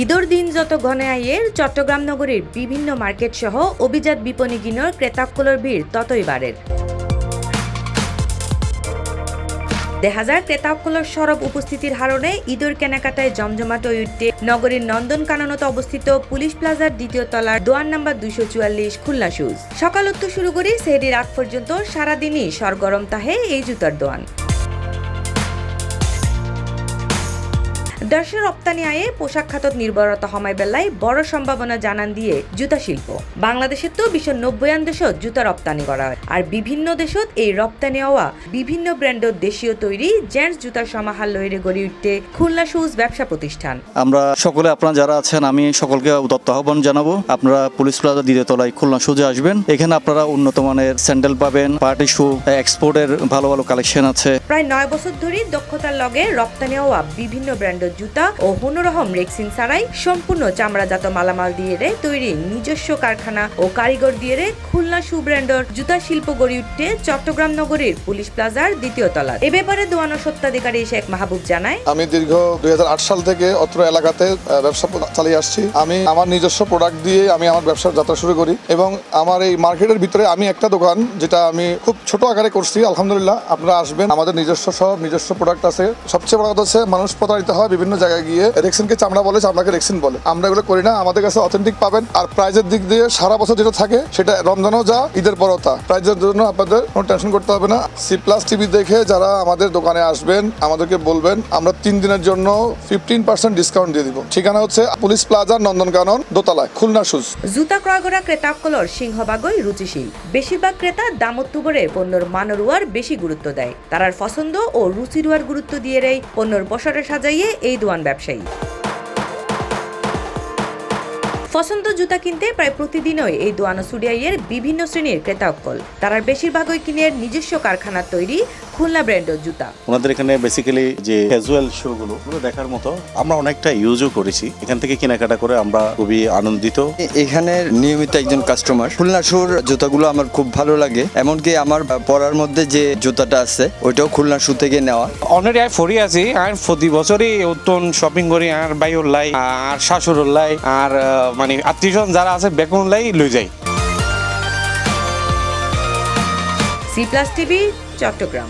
ঈদের দিন যত ঘনে আইয়ের চট্টগ্রাম নগরীর বিভিন্ন মার্কেট সহ অভিজাত বিপণী কিনোর ক্রেতাক্কুলোর ভিড় ততই বাড়ে। দেখা যায় ক্রেতাক্কুলোর সরব উপস্থিতির হারণে ঈদের কেনাকাটায় জমজমাট হয়ে উঠতে নগরীর নন্দনকাননত অবস্থিত পুলিশ প্লাজার দ্বিতীয় তলার দোয়ান নাম্বার 244 খুলনা শুজ। সকাল উত্তর শুরু করি সেহরির আগ পর্যন্ত সারাদিনই সরগরম তাহে এই জুতার দোয়ান। দেশের রপ্তানি আয়ে পোশাক খাতত নির্ভরতা হমাই বেলায় বড় সম্ভাবনা জানান দিয়ে জুতা শিল্প। বাংলাদেশের তো বিশ্ব 90 দেশত জুতা রপ্তানি করা হয়, আর বিভিন্ন দেশত এই রপ্তানি হওয়া বিভিন্ন ব্র্যান্ডের দেশীয় তৈরি জেন্টস জুতার সমাহার লইরে গড়ে উঠতে খুলনা শুজ ব্যবসা প্রতিষ্ঠান। আমরা সকলে আপনারা যারা আছেন আমি সকলকে উদাত্ত আহ্বান জানাবো, আপনারা পুলিশ প্লাজা দ্বিতীয় তলায় খুলনা শুজে আসবেন। এখানে আপনারা উন্নত মানের স্যান্ডেল পাবেন, পার্টি শু, এক্সপোর্টের ভালো ভালো কালেকশন আছে। প্রায় 9 বছর ধরে দক্ষতার লগে রপ্তানি হওয়া বিভিন্ন ব্র্যান্ডের জুতা ও হনুরহম রেক্সিন ছাড়াই সম্পূর্ণ চামড়াজাত মালামাল দিয়ে তৈরি নিজস্ব কারখানা ও কারিগর দিয়ে খুলনা শু ব্র্যান্ডের জুতা শিল্প গড়ে উঠতে চট্টগ্রাম নগরীর পুলিশ প্লাজার দ্বিতীয় তলায়। এ ব্যাপারে দোয়ানো সত্ত্বাধিকারী শেখ মাহবুব জানায়, আমি দীর্ঘ 2008 সাল থেকে অত্র এলাকাতে ব্যবসা চালিয়ে আসছি। আমি আমার নিজস্ব প্রোডাক্ট দিয়ে আমি আমার ব্যবসার যাত্রা শুরু করি এবং আমার এই মার্কেটের ভিতরে আমি একটা দোকান যেটা আমি খুব ছোট আকারে করছি। আলহামদুলিল্লাহ আপনারা আসবেন, আমাদের নিজস্ব প্রোডাক্ট আছে। সবচেয়ে বড় কথা হচ্ছে মানুষ প্রতারিত হয় বিভিন্ন জায়গায় গিয়ে রেক্সিনকে চামড়া বলে, চামড়াকে রেক্সিন বলে। আমরা এগুলো করি না, আমাদের কাছে অথেন্টিক পাবেন। আর প্রাইজের দিক দিয়ে সারা বছর যেটা থাকে সেটা রমজানও যা ঈদের পরও তা। প্রাইজের জন্য আপনাদের কোনো টেনশন করতে হবে না। C+ টিভি দেখে যারা আমাদের দোকানে আসবেন আমাদেরকে বলবেন, আমরা 3 দিনের জন্য 15% ডিসকাউন্ট দিয়ে দিব। ঠিকানা হচ্ছে পুলিশ প্লাজা নন্দনকানন দোতলায় খুলনা শুজ। জুতা ক্রয় করা ক্রেতাক্কুলোর সিংহভাগই রুচিশীল। বেশিরভাগ ক্রেতা দামোত্তবরে পণ্যের মানরুয়ার বেশি গুরুত্ব দেয়। তারার পছন্দ ও রুচিরুয়ার গুরুত্ব দিয়ে পণ্যের বসরে সাজাইয়ে এই দোয়ান ব্যবসায়ী। পছন্দ জুতা কিনতে প্রায় প্রতিদিনই এই দোয়ানো সুডিয়াইয়ের বিভিন্ন শ্রেণীর ক্রেতাক্কল। তারার বেশিরভাগই কিনের নিজস্ব কারখানার তৈরি খুলনা ব্র্যান্ডের জুতা। ওনাদের এখানে বেসিক্যালি যে ক্যাজুয়াল শুগুলো দেখার মতো আমরা অনেকটা ইউজও করেছি। এখান থেকে কেনাকাটা করে আমরা খুবই আনন্দিত। এখানে নিয়মিত একজন কাস্টমার। খুলনা শুর জুতাগুলো আমার খুব ভালো লাগে, এমনকি আমার পরার মধ্যে যে জুতাটা আছে ওইটাও খুলনা শু থেকে নেওয়া। অলরেডি আমি ফরি আছি আর প্রতি বছরই উত্তন শপিং করি আর বাইর লাই আর শাশুর লাই আর মানে আত্মীয়স্বজন যারা আছে বেকুন লাই লই যাই। C+ TV Chittagong.